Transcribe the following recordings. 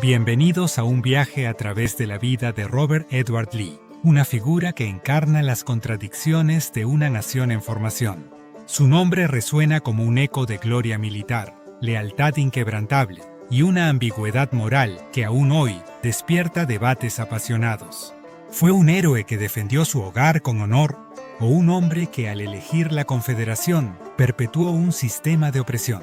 Bienvenidos a un viaje a través de la vida de Robert Edward Lee, una figura que encarna las contradicciones de una nación en formación. Su nombre resuena como un eco de gloria militar, lealtad inquebrantable y una ambigüedad moral que aún hoy despierta debates apasionados. ¿Fue un héroe que defendió su hogar con honor o un hombre que al elegir la Confederación perpetuó un sistema de opresión?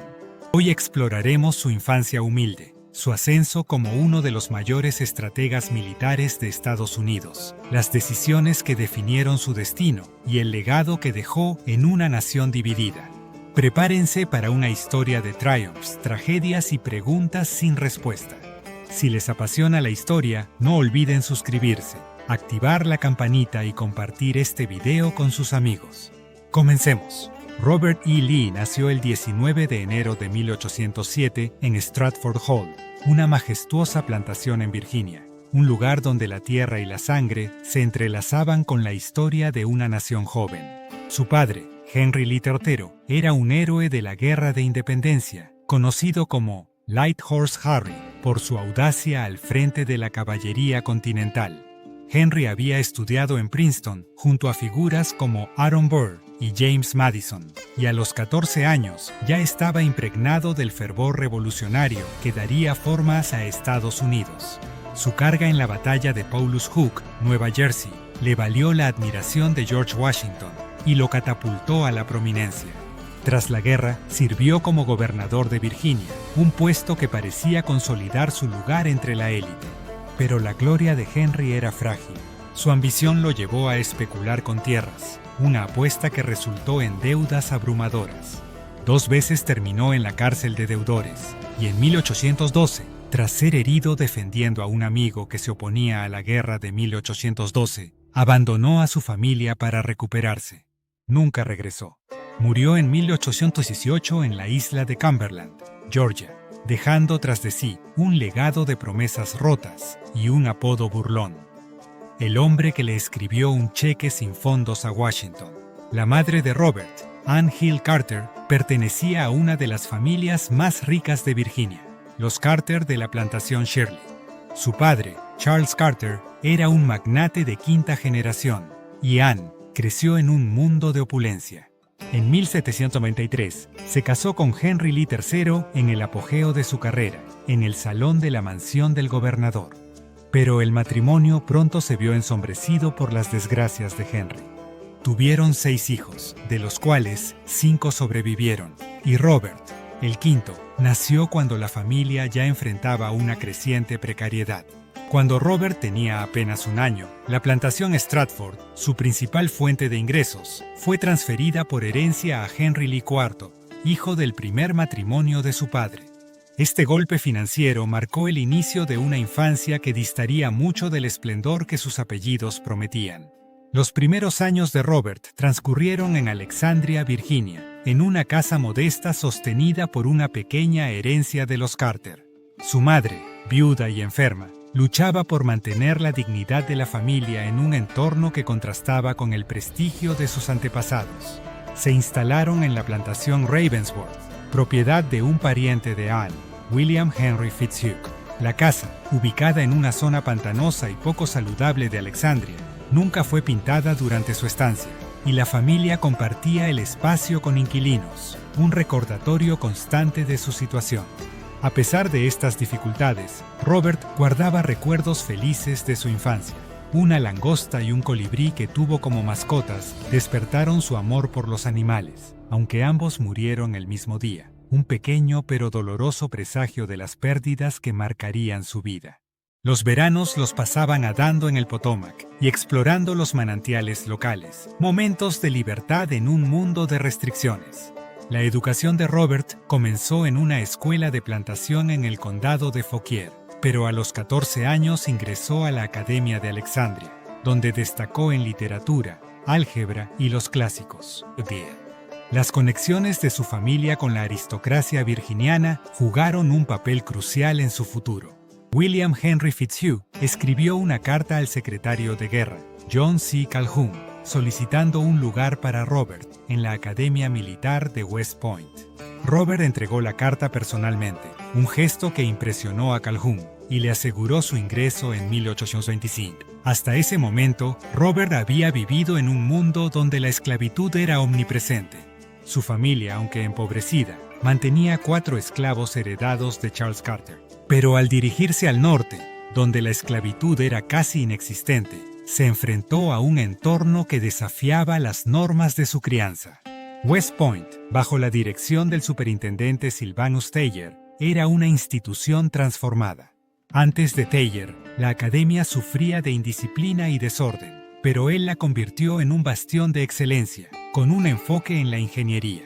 Hoy exploraremos su infancia humilde, su ascenso como uno de los mayores estrategas militares de Estados Unidos, las decisiones que definieron su destino y el legado que dejó en una nación dividida. Prepárense para una historia de triumphs, tragedias y preguntas sin respuesta. Si les apasiona la historia, no olviden suscribirse, activar la campanita y compartir este video con sus amigos. Comencemos. Robert E. Lee nació el 19 de enero de 1807 en Stratford Hall, una majestuosa plantación en Virginia, un lugar donde la tierra y la sangre se entrelazaban con la historia de una nación joven. Su padre, Henry Lee III, era un héroe de la Guerra de Independencia, conocido como Light Horse Harry por su audacia al frente de la caballería continental. Henry había estudiado en Princeton junto a figuras como Aaron Burr y James Madison, y a los 14 años ya estaba impregnado del fervor revolucionario que daría formas a Estados Unidos. Su carga en la batalla de Paulus Hook, Nueva Jersey, le valió la admiración de George Washington y lo catapultó a la prominencia. Tras la guerra, sirvió como gobernador de Virginia, un puesto que parecía consolidar su lugar entre la élite. Pero la gloria de Henry era frágil. Su ambición lo llevó a especular con tierras, una apuesta que resultó en deudas abrumadoras. 2 veces terminó en la cárcel de deudores, y en 1812, tras ser herido defendiendo a un amigo que se oponía a la guerra de 1812, abandonó a su familia para recuperarse. Nunca regresó. Murió en 1818 en la isla de Cumberland, Georgia, dejando tras de sí un legado de promesas rotas y un apodo burlón. El hombre que le escribió un cheque sin fondos a Washington. La madre de Robert, Anne Hill Carter, pertenecía a una de las familias más ricas de Virginia, los Carter de la plantación Shirley. Su padre, Charles Carter, era un magnate de 5ª generación, y Anne creció en un mundo de opulencia. En 1793, se casó con Henry Lee III en el apogeo de su carrera, en el salón de la mansión del gobernador. Pero el matrimonio pronto se vio ensombrecido por las desgracias de Henry. Tuvieron 6 hijos, de los cuales 5 sobrevivieron, y Robert, el quinto, nació cuando la familia ya enfrentaba una creciente precariedad. Cuando Robert tenía apenas 1 año, la plantación Stratford, su principal fuente de ingresos, fue transferida por herencia a Henry Lee IV, hijo del primer matrimonio de su padre. Este golpe financiero marcó el inicio de una infancia que distaría mucho del esplendor que sus apellidos prometían. Los primeros años de Robert transcurrieron en Alexandria, Virginia, en una casa modesta sostenida por una pequeña herencia de los Carter. Su madre, viuda y enferma, luchaba por mantener la dignidad de la familia en un entorno que contrastaba con el prestigio de sus antepasados. Se instalaron en la plantación Ravensworth, propiedad de un pariente de Anne, William Henry Fitzhugh. La casa, ubicada en una zona pantanosa y poco saludable de Alexandria, nunca fue pintada durante su estancia, y la familia compartía el espacio con inquilinos, un recordatorio constante de su situación. A pesar de estas dificultades, Robert guardaba recuerdos felices de su infancia. Una langosta y un colibrí que tuvo como mascotas despertaron su amor por los animales, aunque ambos murieron el mismo día, un pequeño pero doloroso presagio de las pérdidas que marcarían su vida. Los veranos los pasaba nadando en el Potomac y explorando los manantiales locales, momentos de libertad en un mundo de restricciones. La educación de Robert comenzó en una escuela de plantación en el condado de Fauquier, pero a los 14 años ingresó a la Academia de Alexandria, donde destacó en literatura, álgebra y los clásicos. Las conexiones de su familia con la aristocracia virginiana jugaron un papel crucial en su futuro. William Henry Fitzhugh escribió una carta al secretario de guerra, John C. Calhoun, solicitando un lugar para Robert en la Academia Militar de West Point. Robert entregó la carta personalmente, un gesto que impresionó a Calhoun, y le aseguró su ingreso en 1825. Hasta ese momento, Robert había vivido en un mundo donde la esclavitud era omnipresente. Su familia, aunque empobrecida, mantenía 4 esclavos heredados de Charles Carter. Pero al dirigirse al norte, donde la esclavitud era casi inexistente, se enfrentó a un entorno que desafiaba las normas de su crianza. West Point, bajo la dirección del superintendente Sylvanus Thayer, era una institución transformada. Antes de Thayer, la academia sufría de indisciplina y desorden, pero él la convirtió en un bastión de excelencia, con un enfoque en la ingeniería.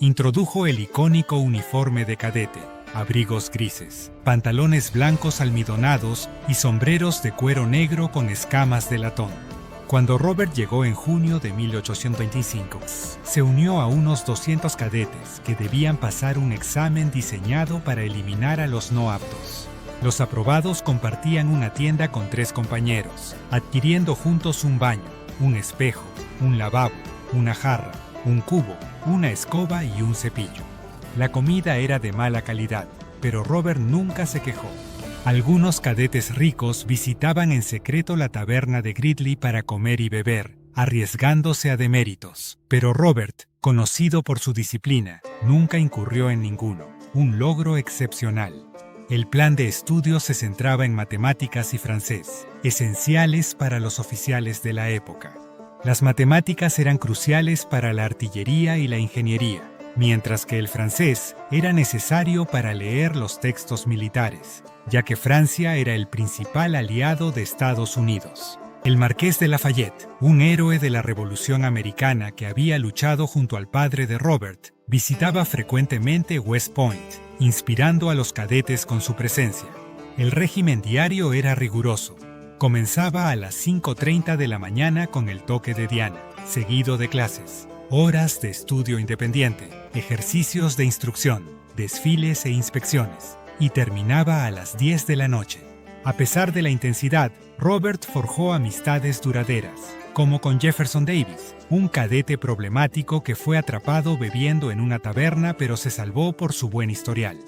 Introdujo el icónico uniforme de cadete, abrigos grises, pantalones blancos almidonados y sombreros de cuero negro con escamas de latón. Cuando Robert llegó en junio de 1825, se unió a unos 200 cadetes que debían pasar un examen diseñado para eliminar a los no aptos. Los aprobados compartían una tienda con 3 compañeros, adquiriendo juntos un baño, un espejo, un lavabo, una jarra, un cubo, una escoba y un cepillo. La comida era de mala calidad, pero Robert nunca se quejó. Algunos cadetes ricos visitaban en secreto la taberna de Gridley para comer y beber, arriesgándose a deméritos. Pero Robert, conocido por su disciplina, nunca incurrió en ninguno, un logro excepcional. El plan de estudios se centraba en matemáticas y francés, esenciales para los oficiales de la época. Las matemáticas eran cruciales para la artillería y la ingeniería, mientras que el francés era necesario para leer los textos militares, ya que Francia era el principal aliado de Estados Unidos. El Marqués de Lafayette, un héroe de la Revolución Americana que había luchado junto al padre de Robert, visitaba frecuentemente West Point, inspirando a los cadetes con su presencia. El régimen diario era riguroso. Comenzaba a las 5:30 de la mañana con el toque de Diana, seguido de clases, horas de estudio independiente, ejercicios de instrucción, desfiles e inspecciones, y terminaba a las 10 de la noche. A pesar de la intensidad, Robert forjó amistades duraderas, como con Jefferson Davis, un cadete problemático que fue atrapado bebiendo en una taberna pero se salvó por su buen historial.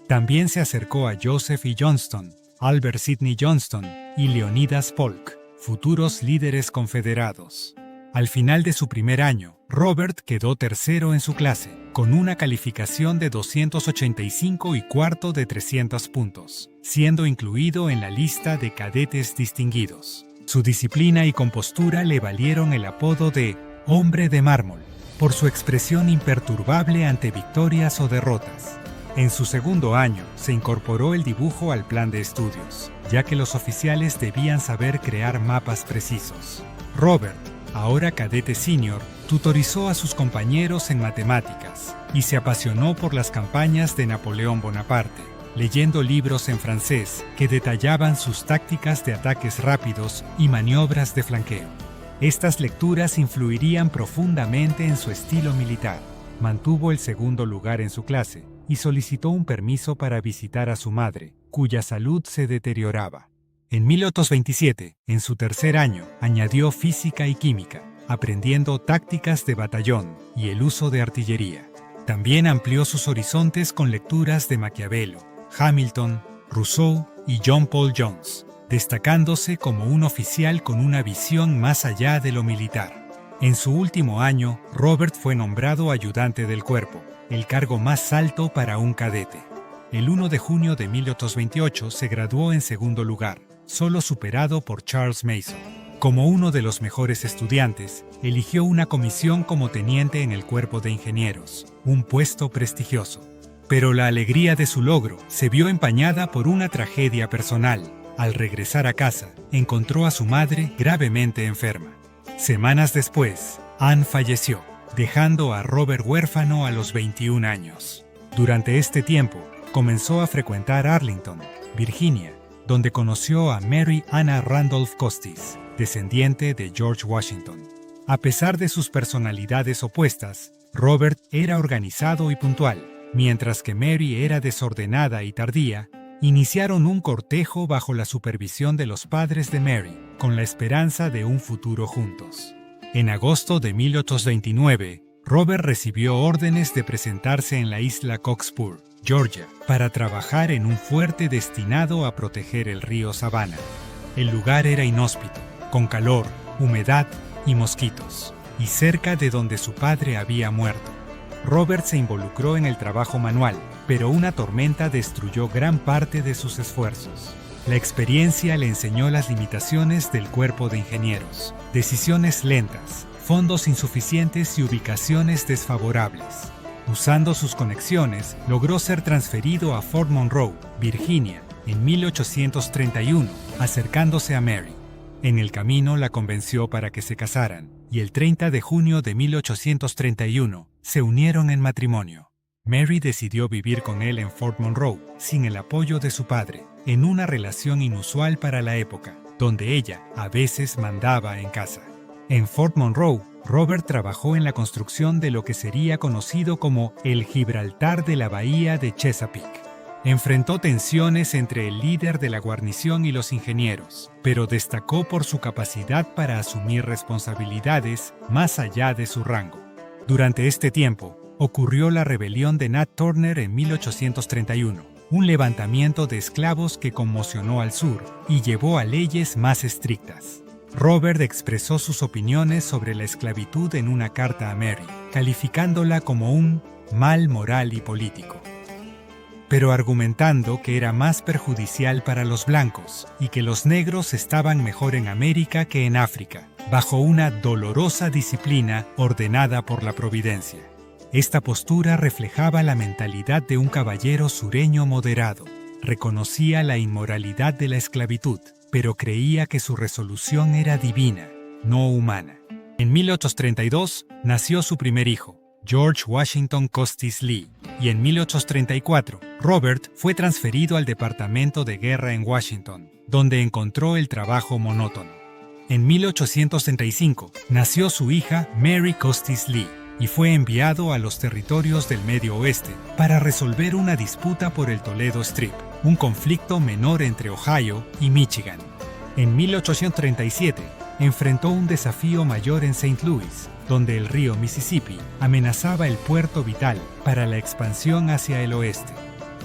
También se acercó a Joseph E. Johnston, Albert Sidney Johnston y Leonidas Polk, futuros líderes confederados. Al final de su primer año, Robert quedó tercero en su clase, con una calificación de 285 y cuarto de 300 puntos, siendo incluido en la lista de cadetes distinguidos. Su disciplina y compostura le valieron el apodo de «hombre de mármol», por su expresión imperturbable ante victorias o derrotas. En su segundo año, se incorporó el dibujo al plan de estudios, ya que los oficiales debían saber crear mapas precisos. Robert, ahora cadete senior, tutorizó a sus compañeros en matemáticas y se apasionó por las campañas de Napoleón Bonaparte, leyendo libros en francés que detallaban sus tácticas de ataques rápidos y maniobras de flanqueo. Estas lecturas influirían profundamente en su estilo militar. Mantuvo el segundo lugar en su clase y solicitó un permiso para visitar a su madre, cuya salud se deterioraba. En 1827, en su tercer año, añadió física y química, aprendiendo tácticas de batallón y el uso de artillería. También amplió sus horizontes con lecturas de Maquiavelo, Hamilton, Rousseau y John Paul Jones, destacándose como un oficial con una visión más allá de lo militar. En su último año, Robert fue nombrado ayudante del cuerpo, el cargo más alto para un cadete. El 1 de junio de 1828 se graduó en segundo lugar, solo superado por Charles Mason. Como uno de los mejores estudiantes, eligió una comisión como teniente en el Cuerpo de Ingenieros, un puesto prestigioso. Pero la alegría de su logro se vio empañada por una tragedia personal. Al regresar a casa, encontró a su madre gravemente enferma. Semanas después, Anne falleció, dejando a Robert huérfano a los 21 años. Durante este tiempo, comenzó a frecuentar Arlington, Virginia, donde conoció a Mary Anna Randolph Custis, descendiente de George Washington. A pesar de sus personalidades opuestas, Robert era organizado y puntual, mientras que Mary era desordenada y tardía. Iniciaron un cortejo bajo la supervisión de los padres de Mary, con la esperanza de un futuro juntos. En agosto de 1829, Robert recibió órdenes de presentarse en la isla Cockspur, Georgia, para trabajar en un fuerte destinado a proteger el río Savannah. El lugar era inhóspito, con calor, humedad y mosquitos, y cerca de donde su padre había muerto. Robert se involucró en el trabajo manual, pero una tormenta destruyó gran parte de sus esfuerzos. La experiencia le enseñó las limitaciones del cuerpo de ingenieros, decisiones lentas, fondos insuficientes y ubicaciones desfavorables. Usando sus conexiones, logró ser transferido a Fort Monroe, Virginia, en 1831, acercándose a Mary. En el camino la convenció para que se casaran, y el 30 de junio de 1831 se unieron en matrimonio. Mary decidió vivir con él en Fort Monroe, sin el apoyo de su padre, en una relación inusual para la época, donde ella a veces mandaba en casa. En Fort Monroe, Robert trabajó en la construcción de lo que sería conocido como el Gibraltar de la Bahía de Chesapeake. Enfrentó tensiones entre el líder de la guarnición y los ingenieros, pero destacó por su capacidad para asumir responsabilidades más allá de su rango. Durante este tiempo, ocurrió la rebelión de Nat Turner en 1831, un levantamiento de esclavos que conmocionó al sur y llevó a leyes más estrictas. Robert expresó sus opiniones sobre la esclavitud en una carta a Mary, calificándola como un mal moral y político, pero argumentando que era más perjudicial para los blancos y que los negros estaban mejor en América que en África, bajo una dolorosa disciplina ordenada por la providencia. Esta postura reflejaba la mentalidad de un caballero sureño moderado. Reconocía la inmoralidad de la esclavitud, pero creía que su resolución era divina, no humana. En 1832 nació su primer hijo, George Washington Custis Lee, y en 1834 Robert fue transferido al Departamento de Guerra en Washington, donde encontró el trabajo monótono. En 1835 nació su hija Mary Custis Lee, y fue enviado a los territorios del Medio Oeste para resolver una disputa por el Toledo Strip, un conflicto menor entre Ohio y Michigan. En 1837, enfrentó un desafío mayor en St. Louis, donde el río Mississippi amenazaba el puerto vital para la expansión hacia el oeste.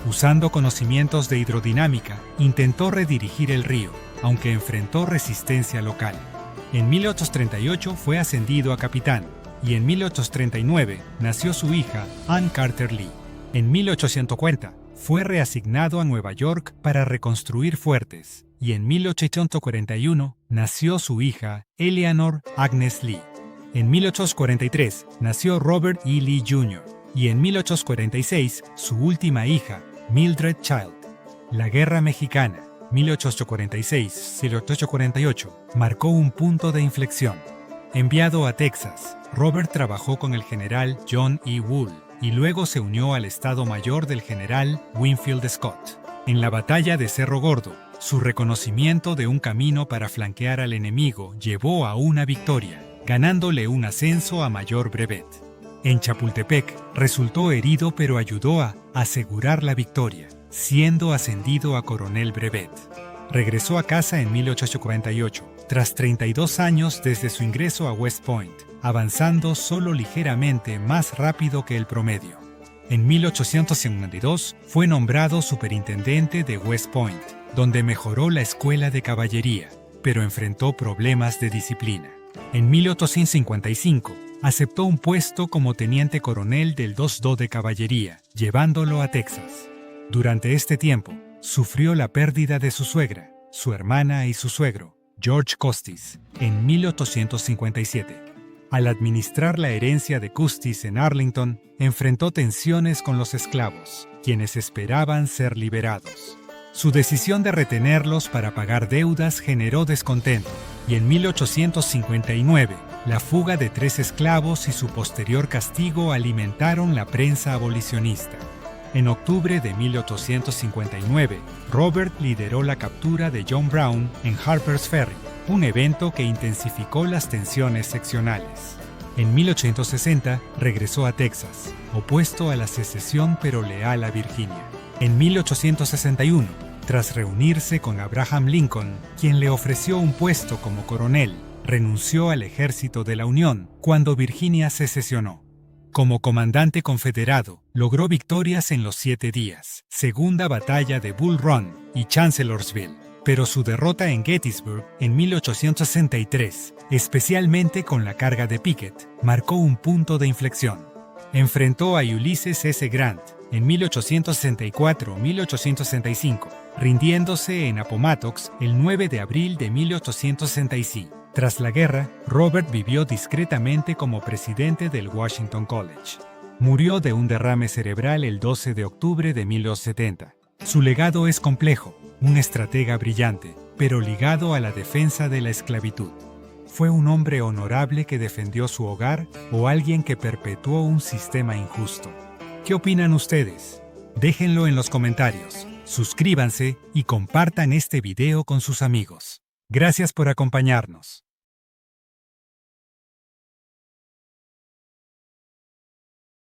Usando conocimientos de hidrodinámica, intentó redirigir el río, aunque enfrentó resistencia local. En 1838 fue ascendido a capitán, y en 1839 nació su hija Ann Carter Lee. En 1840 fue reasignado a Nueva York para reconstruir fuertes, y en 1841 nació su hija Eleanor Agnes Lee. En 1843 nació Robert E. Lee Jr., y en 1846 su última hija, Mildred Child. La Guerra Mexicana, 1846-1848, marcó un punto de inflexión. Enviado a Texas, Robert trabajó con el general John E. Wool y luego se unió al Estado Mayor del general Winfield Scott. En la batalla de Cerro Gordo, su reconocimiento de un camino para flanquear al enemigo llevó a una victoria, ganándole un ascenso a mayor brevet. En Chapultepec, resultó herido pero ayudó a asegurar la victoria, siendo ascendido a coronel brevet. Regresó a casa en 1848, tras 32 años desde su ingreso a West Point, avanzando solo ligeramente más rápido que el promedio. En 1852 fue nombrado superintendente de West Point, donde mejoró la escuela de caballería, pero enfrentó problemas de disciplina. En 1855 aceptó un puesto como teniente coronel del 2Do de caballería, llevándolo a Texas. Durante este tiempo, sufrió la pérdida de su suegra, su hermana y su suegro, George Custis, en 1857. Al administrar la herencia de Custis en Arlington, enfrentó tensiones con los esclavos, quienes esperaban ser liberados. Su decisión de retenerlos para pagar deudas generó descontento, y en 1859, la fuga de 3 esclavos y su posterior castigo alimentaron la prensa abolicionista. En octubre de 1859, Robert lideró la captura de John Brown en Harper's Ferry, un evento que intensificó las tensiones seccionales. En 1860 regresó a Texas, opuesto a la secesión pero leal a Virginia. En 1861, tras reunirse con Abraham Lincoln, quien le ofreció un puesto como coronel, renunció al ejército de la Unión cuando Virginia secesionó. Como comandante confederado, logró victorias en los 7 días, Segunda Batalla de Bull Run y Chancellorsville, pero su derrota en Gettysburg en 1863, especialmente con la carga de Pickett, marcó un punto de inflexión. Enfrentó a Ulysses S. Grant en 1864-1865, rindiéndose en Appomattox el 9 de abril de 1866. Tras la guerra, Robert vivió discretamente como presidente del Washington College. Murió de un derrame cerebral el 12 de octubre de 1870. Su legado es complejo, un estratega brillante, pero ligado a la defensa de la esclavitud. ¿Fue un hombre honorable que defendió su hogar o alguien que perpetuó un sistema injusto? ¿Qué opinan ustedes? Déjenlo en los comentarios, suscríbanse y compartan este video con sus amigos. Gracias por acompañarnos.